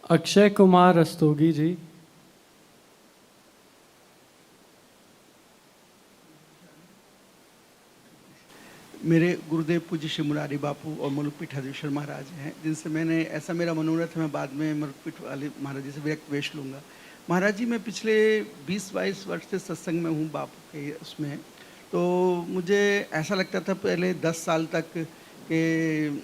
अक्षय कुमार रस्तोगी जी। मेरे गुरुदेव पूज्य श्री मुरारी बापू और मुलुक पीठाधीश्वर महाराज हैं, जिनसे मैंने ऐसा मेरा मनोरथ है, मैं बाद में मुलुक पीठ वाले महाराज जी से व्यक्त वेश लूँगा। महाराज जी, मैं पिछले 20-22 वर्ष से सत्संग में हूँ बापू के उसमें। तो मुझे ऐसा लगता था पहले 10 साल तक कि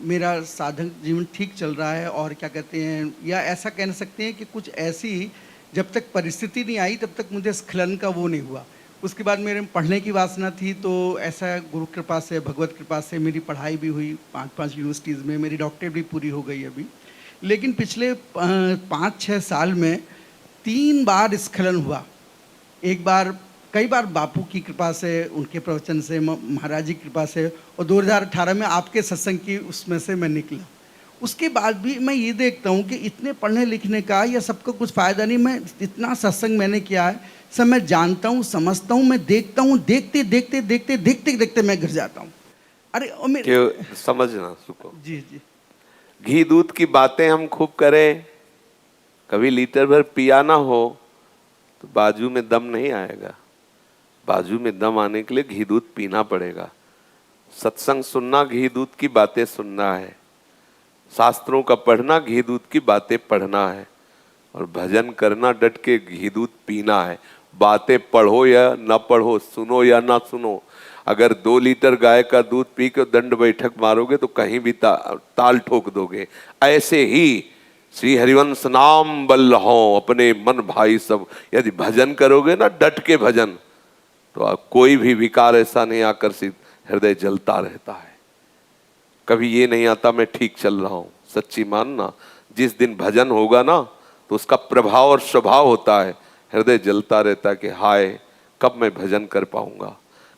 मेरा साधक जीवन ठीक चल रहा है, और क्या कहते हैं, या ऐसा कह सकते हैं कि कुछ ऐसी जब तक परिस्थिति नहीं आई तब तक मुझे स्खलन का वो नहीं हुआ। उसके बाद मेरे पढ़ने की वासना थी, तो ऐसा गुरु कृपा से, भगवत कृपा से मेरी पढ़ाई भी हुई 5-5 यूनिवर्सिटीज़ में, मेरी डॉक्टरेट भी पूरी हो गई अभी। लेकिन पिछले 5-6 साल में 3 बार स्खलन हुआ। एक बार, कई बार बापू की कृपा से, उनके प्रवचन से, महाराज जी की कृपा से, और 2018 में आपके सत्संग की उसमें से मैं निकला। उसके बाद भी मैं ये देखता हूँ कि इतने पढ़ने लिखने का या सबको कुछ फ़ायदा नहीं। मैं इतना सत्संग मैंने किया है, सब मैं जानता हूँ, समझता हूँ, मैं देखता हूँ, देखते देखते देखते देखते देखते मैं गिर जाता हूँ। अरे और मेरे समझना सुको जी जी, घी दूध की बातें हम खूब करें, कभी लीटर भर पिया ना हो तो बाजू में दम नहीं आएगा। बाजू में दम आने के लिए घी दूध पीना पड़ेगा। सत्संग सुनना घी दूध की बातें सुनना है, शास्त्रों का पढ़ना घी दूध की बातें पढ़ना है, और भजन करना डट के घी दूध पीना है। बातें पढ़ो या ना पढ़ो, सुनो या ना सुनो, अगर 2 लीटर गाय का दूध पी के दंड बैठक मारोगे तो कहीं भी ताल ठोक दोगे। ऐसे ही श्री हरिवंश नाम बल हो अपने मन भाई सब, यदि भजन करोगे ना डट के भजन, तो कोई भी विकार ऐसा नहीं आकर्षित, हृदय जलता रहता है। कभी ये नहीं आता मैं ठीक चल रहा हूं। सच्ची मानना, जिस दिन भजन होगा ना तो उसका प्रभाव और स्वभाव होता है, हृदय जलता रहता है कि हाय कब मैं भजन कर पाऊंगा,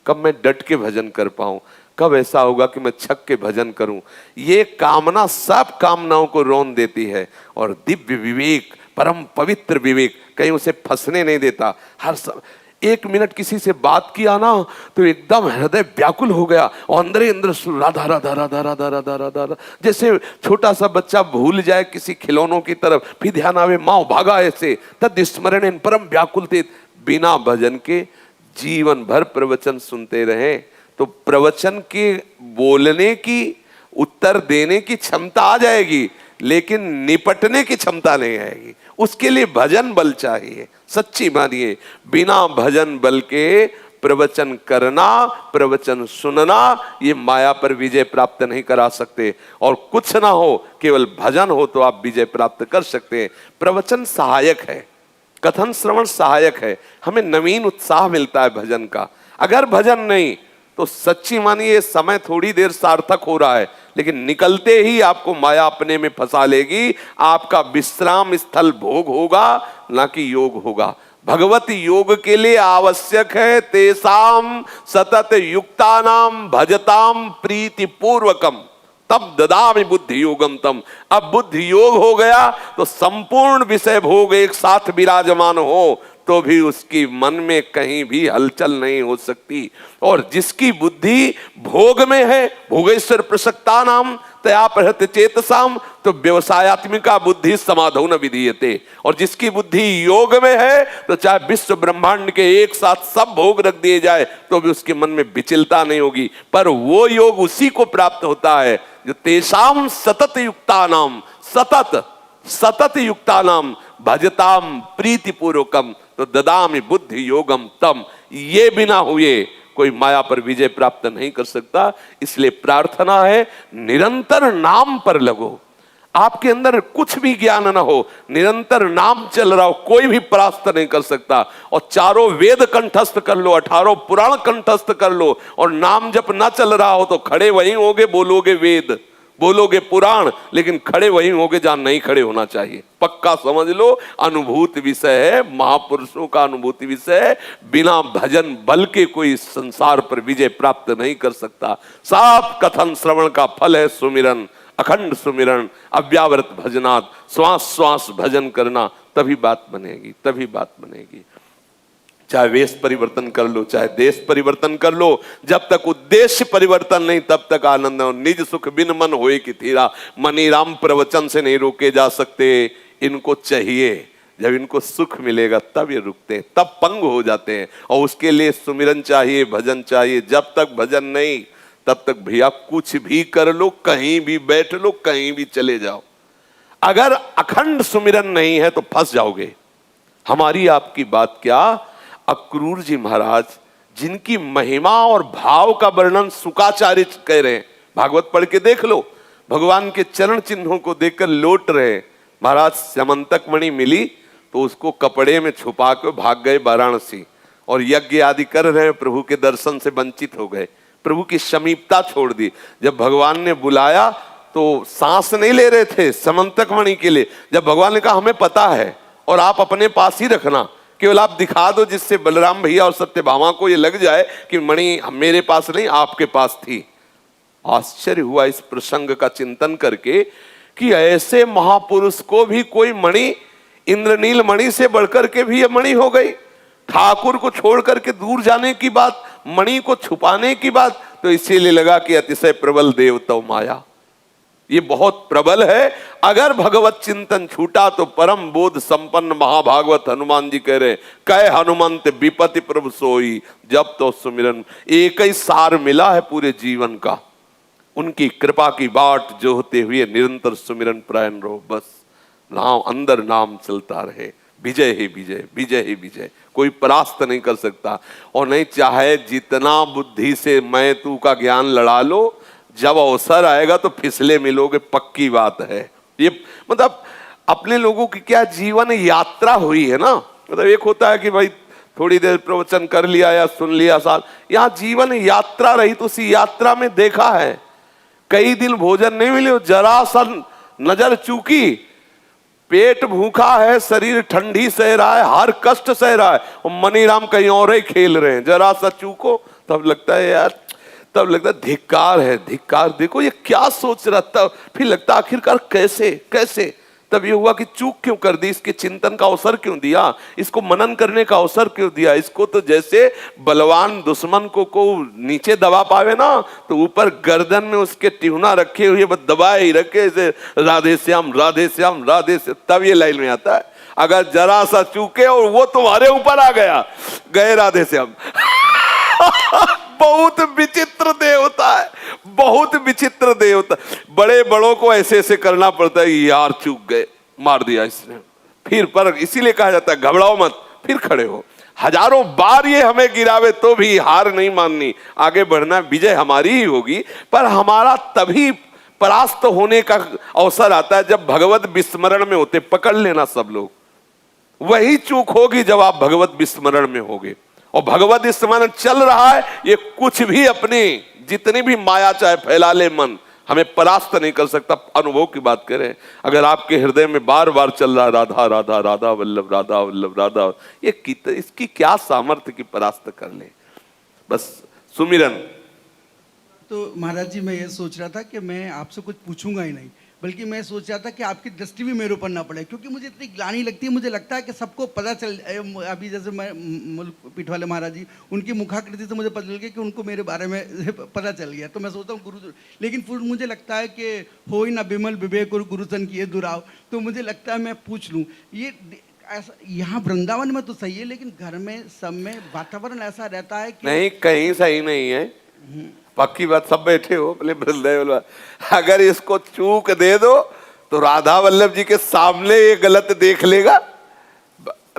कब मैं डट के भजन कर पाऊं, कब ऐसा होगा कि मैं छक के भजन करूं। ये कामना सब कामनाओं को रोन देती है, और दिव्य विवेक, परम पवित्र विवेक कहीं उसे फंसने नहीं देता। हर सब 1 मिनट किसी से बात किया ना तो एकदम हृदय व्याकुल हो गया, और अंदर ही अंदर राधा राधा राधा राधा राधा राधा राधा, जैसे छोटा सा बच्चा भूल जाए किसी खिलौनों की तरफ, फिर ध्यान आवे माँ भागा ऐसे, तद स्मरण परम व्याकुल थे। बिना भजन के जीवन भर प्रवचन सुनते रहे तो प्रवचन के बोलने की, उत्तर देने की क्षमता आ जाएगी, लेकिन निपटने की क्षमता नहीं आएगी। उसके लिए भजन बल चाहिए। सच्ची मानिए, बिना भजन बल के प्रवचन करना, प्रवचन सुनना, ये माया पर विजय प्राप्त नहीं करा सकते। और कुछ ना हो, केवल भजन हो तो आप विजय प्राप्त कर सकते हैं। प्रवचन सहायक है, कथन श्रवण सहायक है, हमें नवीन उत्साह मिलता है भजन का। अगर भजन नहीं तो सच्ची मानिए समय थोड़ी देर सार्थक हो रहा है, लेकिन निकलते ही आपको माया अपने में फंसा लेगी। आपका विश्राम स्थल भोग होगा, ना कि योग होगा। भगवत योग के लिए आवश्यक है तेसाम सतत युक्तानाम भजताम प्रीति पूर्वकम तब ददामि बुद्धि योगम तम। अब बुद्धि योग हो गया तो संपूर्ण विषय भोग एक साथ विराजमान हो तो भी उसकी मन में कहीं भी हलचल नहीं हो सकती। और जिसकी बुद्धि भोग में है, भोगेश्वर प्रसक्ता नाम तया प्रहत चेतसाम, तो व्यवसायत्मिका बुद्धि समाधौ न विधीयते। और जिसकी बुद्धि योग में है तो चाहे विश्व ब्रह्मांड के एक साथ सब भोग रख दिए जाए तो भी उसके मन में विचलता नहीं होगी। पर वो योग उसी को प्राप्त होता है जो तेषाम सतत युक्तानाम, सतत सतत युक्तानाम भजताम प्रीति पूर्वकम तो ददामि बुद्धि योगम तम। ये बिना हुए कोई माया पर विजय प्राप्त नहीं कर सकता। इसलिए प्रार्थना है निरंतर नाम पर लगो। आपके अंदर कुछ भी ज्ञान ना हो, निरंतर नाम चल रहा हो, कोई भी परास्त नहीं कर सकता। और 4 वेद कंठस्थ कर लो, 18 पुराण कंठस्थ कर लो, और नाम जब ना चल रहा हो तो खड़े वहीं होगे, बोलोगे वेद, बोलोगे पुराण, लेकिन खड़े वहीं होगे जहां नहीं खड़े होना चाहिए। पक्का समझ लो, अनुभूति विषय है, महापुरुषों का अनुभूति विषय है। बिना भजन बल के कोई संसार पर विजय प्राप्त नहीं कर सकता। साफ कथन श्रवण का फल है सुमिरन, अखंड सुमिरन, अव्यावृत भजनात्, श्वास श्वास भजन करना, तभी बात बनेगी, तभी बात बनेगी। चाहे वेश परिवर्तन कर लो, चाहे देश परिवर्तन कर लो, जब तक उद्देश्य परिवर्तन नहीं तब तक आनंद है। निज सुख बिन मन होए कि थीरा, मनी राम प्रवचन से नहीं रोके जा सकते। इनको चाहिए, जब इनको सुख मिलेगा तब ये रुकते हैं, तब पंग हो जाते हैं। और उसके लिए सुमिरन चाहिए, भजन चाहिए। जब तक भजन नहीं तब तक भैया कुछ भी कर लो, कहीं भी बैठ लो, कहीं भी चले जाओ। अगर अखंड सुमिरन नहीं है तो फंस जाओगे। हमारी आपकी बात क्या, अक्रूर जी महाराज जिनकी महिमा और भाव का वर्णन शुकाचार्य कह रहे हैं, भागवत पढ़ के देख लो, भगवान के चरण चिन्हों को देखकर लौट रहे। महाराज समंतक मणि मिली तो उसको कपड़े में छुपा कर भाग गए वाराणसी, और यज्ञ आदि कर रहे हैं, प्रभु के दर्शन से वंचित हो गए, प्रभु की समीपता छोड़ दी। जब भगवान ने बुलाया तो सांस नहीं ले रहे थे समंतक मणि के लिए। जब भगवान ने कहा हमें पता है और आप अपने पास ही रखना, केवल आप दिखा दो जिससे बलराम भैया और सत्यभामा को ये लग जाए कि मणि मेरे पास नहीं आपके पास थी। आश्चर्य हुआ इस प्रसंग का चिंतन करके कि ऐसे महापुरुष को भी कोई मणि, इंद्रनील मणि से बढ़कर के भी ये मणि हो गई। ठाकुर को छोड़ करके दूर जाने की बात, मणि को छुपाने की बात, तो इसीलिए लगा कि अतिशय प्रबल देवता माया, ये बहुत प्रबल है। अगर भगवत चिंतन छूटा तो परम बोध संपन्न महाभागवत हनुमान जी कह रहे, कह हनुमंत विपति प्रभु सोई, जब तो सुमिरन। एक ही सार मिला है पूरे जीवन का, उनकी कृपा की बाट जोहते हुए निरंतर सुमिरन प्रायण रहो। बस नाम अंदर नाम चलता रहे, विजय ही विजय, विजय ही विजय, कोई परास्त नहीं कर सकता। और नहीं चाहे जितना बुद्धि से मैं तू का ज्ञान लड़ा लो, जब अवसर आएगा तो फिसले मिलोगे, पक्की बात है। ये मतलब अपने लोगों की क्या जीवन यात्रा हुई है ना। मतलब एक होता है कि भाई थोड़ी देर प्रवचन कर लिया या सुन लिया साल, यहाँ जीवन यात्रा रही। तो उसी यात्रा में देखा है कई दिन भोजन नहीं मिले, जरा सा नजर चूकी, पेट भूखा है, शरीर ठंडी सह रहा है, हर कष्ट सह रहा है, और मनीराम कहीं और ही खेल रहे हैं। जरा सा चूको तब लगता है यार, तब लगता है धिक्कार है, धिक्कार, देखो ये क्या सोच रहा। तब फिर लगता आखिरकार कैसे कैसे। तब ये हुआ कि चूक क्यों कर दी, इसके चिंतन का अवसर क्यों दिया, इसको मनन करने का अवसर क्यों दिया। इसको तो जैसे बलवान दुश्मन को नीचे दबा पावे ना, तो ऊपर गर्दन में उसके टिहुना रखे हुए बस दबाए ही रखे, जैसे राधे श्याम राधे श्याम राधे श्याम। तब ये लाइन में आता है, अगर जरा सा चूके और वो तुम्हारे ऊपर आ गया, गए राधे श्याम। बहुत विचित्र देवता है, बहुत विचित्र देवता। बड़े बड़ों को ऐसे ऐसे करना पड़ता है, यार चूक गए, मार दिया इसने। फिर पर इसीलिए कहा जाता है घबराओ मत, फिर खड़े हो। हजारों बार ये हमें गिरावे तो भी हार नहीं माननी, आगे बढ़ना, विजय हमारी ही होगी। पर हमारा तभी परास्त होने का अवसर आता है जब भगवत विस्मरण में होते। पकड़ लेना सब लोग, वही चूक होगी जब आप भगवत विस्मरण में होगे। और भगवत स्मरण चल रहा है, ये कुछ भी अपनी जितनी भी माया चाहे फैला ले मन, हमें परास्त नहीं कर सकता। अनुभव की बात करें, अगर आपके हृदय में बार बार चल रहा राधा राधा राधा वल्लभ राधा वल्लभ राधा, ये इसकी क्या सामर्थ्य की परास्त कर ले। बस सुमिरन। तो महाराज जी मैं ये सोच रहा था कि मैं आपसे कुछ पूछूंगा ही नहीं, बल्कि मैं सोच रहा था कि आपकी दृष्टि भी मेरे ऊपर ना पड़े, क्योंकि मुझे इतनी ग्लानि लगती है। मुझे लगता है कि सबको पता चल, अभी जैसे मैं मुल्क पीठ वाले महाराज जी, उनकी मुखाकृति से मुझे पता चल गया कि उनको मेरे बारे में पता चल गया। तो मैं सोचता हूँ गुरु, लेकिन फिर मुझे लगता है कि हो ही ना बिमल विवेक और गुरुसन किए दुराव। तो मुझे लगता है मैं पूछ लूँ, ये ऐसा यहाँ वृंदावन में तो सही है, लेकिन घर में सब में वातावरण ऐसा रहता है कि नहीं, कहीं सही नहीं है। पक्की बात, सब बैठे हो बोले बृंदावन, अगर इसको चूक दे दो तो राधा वल्लभ जी के सामने ये गलत देख लेगा।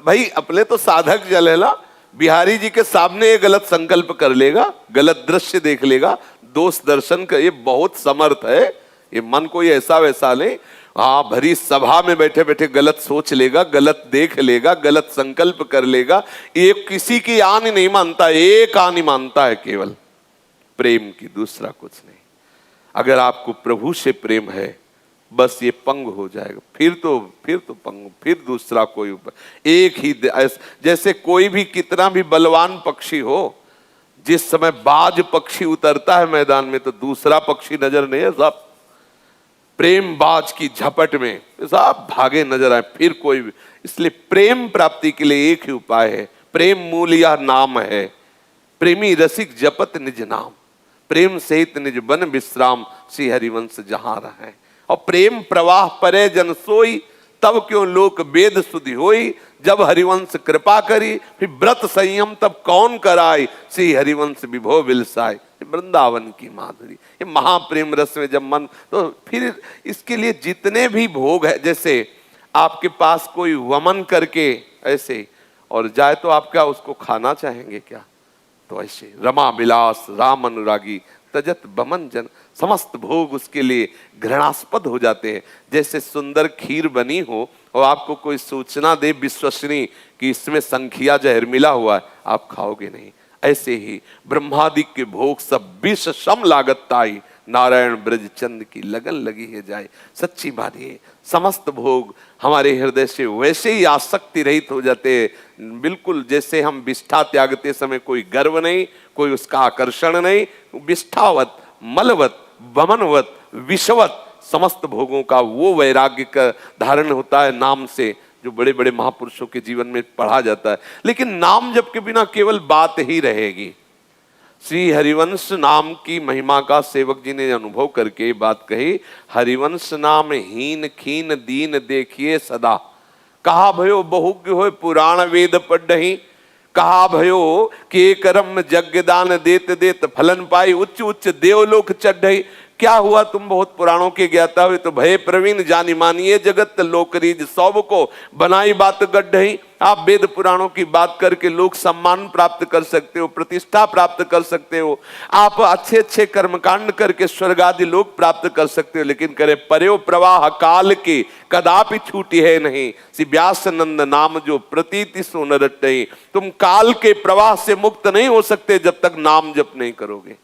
भाई अपने तो साधक जल है ना, बिहारी जी के सामने ये गलत संकल्प कर लेगा, गलत दृश्य देख लेगा, दोष दर्शन का ये बहुत समर्थ है। ये मन को ये ऐसा वैसा नहीं, हाँ भरी सभा में बैठे बैठे गलत सोच लेगा, गलत देख लेगा, गलत संकल्प कर लेगा। ये किसी की आन नहीं मानता, एक आन ही मानता है केवल प्रेम की, दूसरा कुछ नहीं। अगर आपको प्रभु से प्रेम है, बस ये पंग हो जाएगा। फिर तो पंग, फिर दूसरा कोई उपाय। एक ही जैसे कोई भी कितना भी बलवान पक्षी हो, जिस समय बाज पक्षी उतरता है मैदान में तो दूसरा पक्षी नजर नहीं है, सब प्रेम बाज की झपट में सब भागे नजर आए, फिर कोई भी। इसलिए प्रेम प्राप्ति के लिए एक ही उपाय है, प्रेम मूल यह नाम है, प्रेमी रसिक जपत निज नाम, प्रेम सहित निज बन विश्राम, श्री हरिवंश जहां रहे। और प्रेम प्रवाह परे जन सोई, तब क्यों लोक वेद सुधि होई, जब हरिवंश कृपा करी, फिर व्रत संयम तब कौन कराई, श्री हरिवंश विभो विलसाई। वृंदावन की माधुरी, ये महाप्रेम रस में जब मन, तो फिर इसके लिए जितने भी भोग है, जैसे आपके पास कोई वमन करके ऐसे और जाए तो आप क्या उसको खाना चाहेंगे क्या? तो ऐसे रमा विलास राम अनुरागी, तजत बमन जन, समस्त भोग उसके लिए घृणास्पद हो जाते हैं। जैसे सुंदर खीर बनी हो और आपको कोई सूचना दे विश्वसनीय कि इसमें संखिया जहर मिला हुआ है, आप खाओगे नहीं। ऐसे ही ब्रह्मादि के भोग सब विष सम लागत ताई, नारायण ब्रज चंद की लगन लगी है जाए। सच्ची बात ये, समस्त भोग हमारे हृदय से वैसे ही आसक्ति रहित हो जाते हैं, बिल्कुल जैसे हम विष्ठा त्यागते समय कोई गर्व नहीं, कोई उसका आकर्षण नहीं, विष्ठावत मलवत वमनवत विषवत समस्त भोगों का वो वैराग्य का धारण होता है नाम से, जो बड़े बड़े महापुरुषों के जीवन में पढ़ा जाता है। लेकिन नाम जप के बिना केवल बात ही रहेगी। श्री हरिवंश नाम की महिमा का सेवक जी ने अनुभव करके बात कही, हरिवंश नाम हीन खीन दीन देखिए सदा, कहा भयो बहुज्ञ हो पुराण वेद पढ़हि, कहा भयो कि करम यज्ञ दान देत देत फलन पाई, उच्च उच्च देवलोक चढ़ई। क्या हुआ तुम बहुत पुराणों के ज्ञाता हुए, तो भय प्रवीण जानी मानिए जगत लोकरीज सब को बनाई बात गढ़ई। आप वेद पुराणों की बात करके लोक सम्मान प्राप्त कर सकते हो, प्रतिष्ठा प्राप्त कर सकते हो, आप अच्छे अच्छे कर्मकांड करके स्वर्ग आदि लोक प्राप्त कर सकते हो, लेकिन करे पर्यो प्रवाह काल के कदापि छूटी है नहीं, श्री व्यास नंद नाम जो प्रतीति सुन रटई। तुम काल के प्रवाह से मुक्त नहीं हो सकते जब तक नाम जप नहीं करोगे।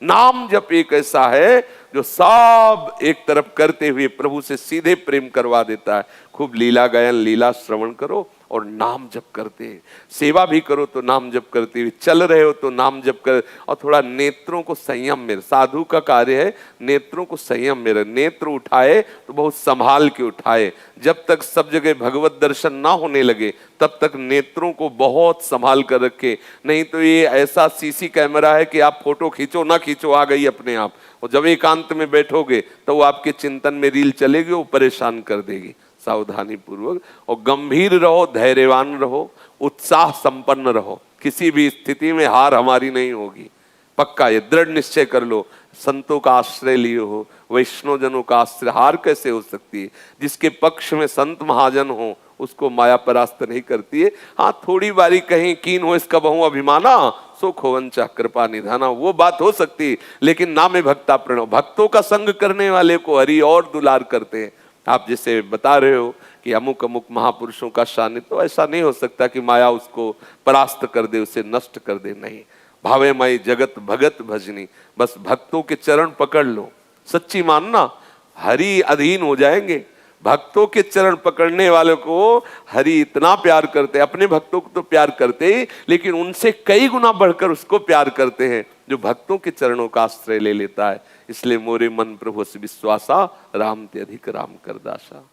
नाम जप एक ऐसा है जो सब एक तरफ करते हुए प्रभु से सीधे प्रेम करवा देता है। खूब लीला गायन लीला श्रवण करो और नाम जप करते, सेवा भी करो तो नाम जप करते हुए, चल रहे हो तो नाम जप कर, और थोड़ा नेत्रों को संयम में, साधु का कार्य है नेत्रों को संयम में, नेत्र उठाए तो बहुत संभाल के उठाए। जब तक सब जगह भगवत दर्शन ना होने लगे तब तक नेत्रों को बहुत संभाल कर रखे, नहीं तो ये ऐसा सीसी कैमरा है कि आप फोटो खींचो ना खींचो आ गई अपने आप, और जब एकांत में बैठोगे तो वो आपके चिंतन में रील चलेगी, वो परेशान कर देगी। सावधानी पूर्वक और गंभीर रहो, धैर्यवान रहो, उत्साह संपन्न रहो, किसी भी स्थिति में हार हमारी नहीं होगी। पक्का ये दृढ़ निश्चय कर लो, संतों का आश्रय लिए हो, वैष्णव जनों का आश्रय, हार कैसे हो सकती है? जिसके पक्ष में संत महाजन हो उसको माया परास्त नहीं करती है। हाँ, थोड़ी बारी कहीं कीन हो इसका बहु अभिमाना, सो खोवंचा कृपा निधाना, वो बात हो सकती है, लेकिन नामे भक्ता प्रणव, भक्तों का संग करने वाले को हरि और दुलार करते हैं। आप जैसे बता रहे हो कि अमुक अमुक महापुरुषों का सानिध्य, तो ऐसा नहीं हो सकता कि माया उसको परास्त कर दे, उसे नष्ट कर दे, नहीं। भावेमयी जगत भगत भजनी, बस भक्तों के चरण पकड़ लो, सच्ची मानना, हरि अधीन हो जाएंगे। भक्तों के चरण पकड़ने वालों को हरि इतना प्यार करते हैं, अपने भक्तों को तो प्यार करते ही, लेकिन उनसे कई गुना बढ़कर उसको प्यार करते हैं जो भक्तों के चरणों का आश्रय ले लेता है। इसलिए मोरे मन प्रभु से विश्वासा, राम ते अधिक राम कर दासा।